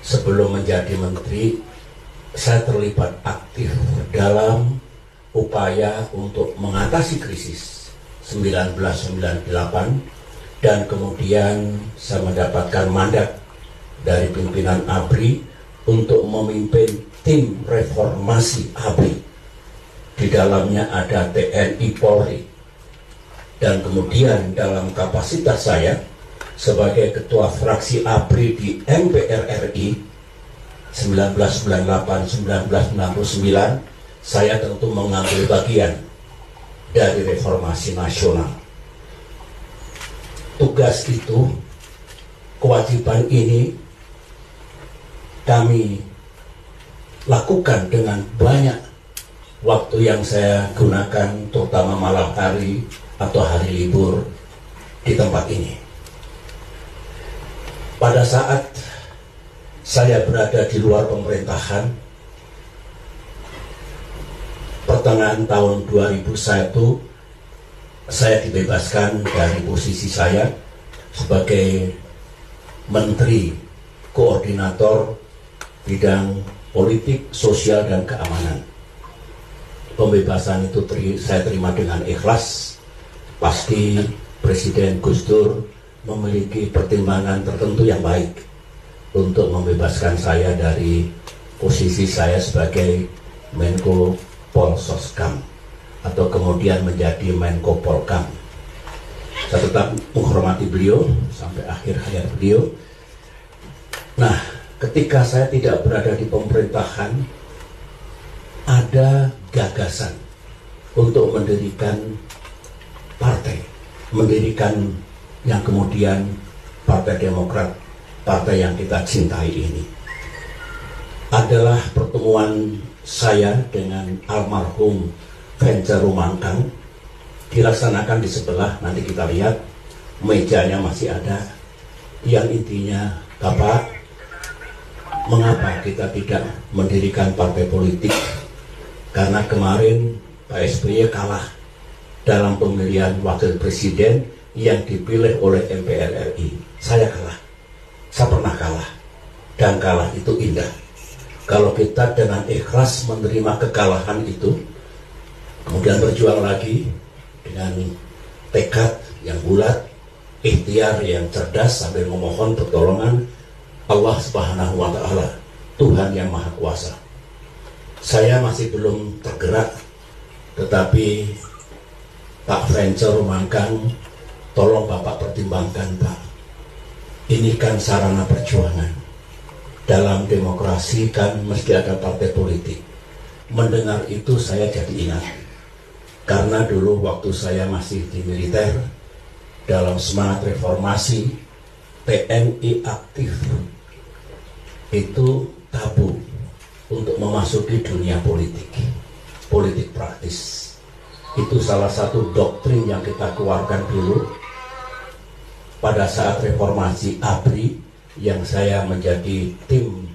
sebelum menjadi menteri, saya terlibat aktif dalam upaya untuk mengatasi krisis 1998, dan kemudian saya mendapatkan mandat dari pimpinan ABRI untuk memimpin tim reformasi ABRI. Di dalamnya ada TNI Polri, dan kemudian dalam kapasitas saya sebagai ketua fraksi ABRI di MPR RI 1998-1999, saya tentu mengambil bagian dari reformasi nasional. Tugas itu, kewajiban ini kami lakukan dengan banyak waktu yang saya gunakan, terutama malam hari atau hari libur di tempat ini. Pada saat saya berada di luar pemerintahan, pertengahan tahun 2001, saya dibebaskan dari posisi saya sebagai Menteri Koordinator Bidang Politik, Sosial, dan Keamanan. Pembebasan itu saya terima dengan ikhlas. Pasti Presiden Gus Dur memiliki pertimbangan tertentu yang baik untuk membebaskan saya dari posisi saya sebagai Menko Polsoskam atau kemudian menjadi Menko Polkam. Saya tetap menghormati beliau sampai akhir hayat beliau. Nah, ketika saya tidak berada di pemerintahan, ada gagasan untuk mendirikan partai, mendirikan yang kemudian Partai Demokrat, partai yang kita cintai ini. Adalah pertemuan saya dengan almarhum Vencer Rumangkang, dilaksanakan di sebelah, nanti kita lihat mejanya masih ada. Yang intinya, Bapak, mengapa kita tidak mendirikan partai politik? Karena kemarin Pak SBY kalah dalam pemilihan wakil presiden yang dipilih oleh MPR RI. Saya kalah, saya pernah kalah, dan kalah itu indah. Kalau kita dengan ikhlas menerima kekalahan itu, kemudian berjuang lagi dengan tekad yang bulat, ikhtiar yang cerdas sambil memohon pertolongan Allah Subhanahu wa Ta'ala, Tuhan yang Maha Kuasa. Saya masih belum tergerak, tetapi Pak Vencer Rumangkang, tolong Bapak pertimbangkan, Pak. Ini kan sarana perjuangan. Dalam demokrasi kan mesti ada partai politik. Mendengar itu saya jadi ingat. Karena dulu waktu saya masih di militer, dalam semangat reformasi, TNI aktif itu tabu untuk memasuki dunia politik. Politik praktis. Itu salah satu doktrin yang kita keluarkan dulu pada saat reformasi ABRI, yang saya menjadi tim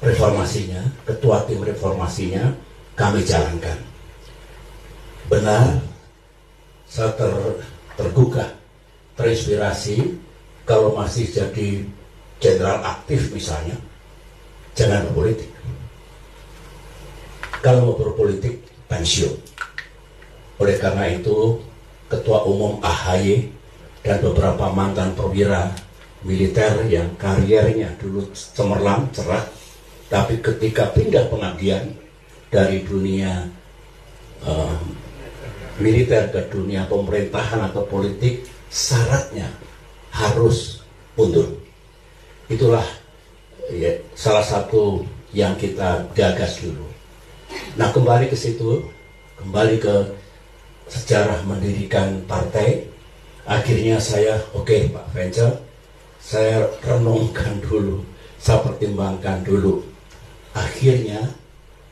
reformasinya, ketua tim reformasinya, kami jalankan. Benar, saya tergugah, terinspirasi. Kalau masih jadi jenderal aktif misalnya, jangan berpolitik. Kalau mau berpolitik, pensiun. Oleh karena itu, Ketua Umum AHY dan beberapa mantan perwira militer yang karirnya dulu cemerlang, cerah, tapi ketika pindah pengabdian dari dunia militer ke dunia pemerintahan atau politik, syaratnya harus mundur. Itulah ya, salah satu yang kita gagas dulu. Nah, kembali ke situ, kembali ke sejarah mendirikan partai. Akhirnya saya, oke, Pak Vencer, saya renungkan dulu, saya pertimbangkan dulu. Akhirnya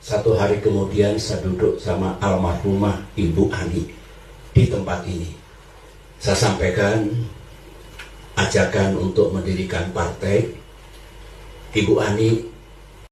satu hari kemudian saya duduk sama almarhumah Ibu Ani di tempat ini. Saya sampaikan ajakan untuk mendirikan partai. Ibu Ani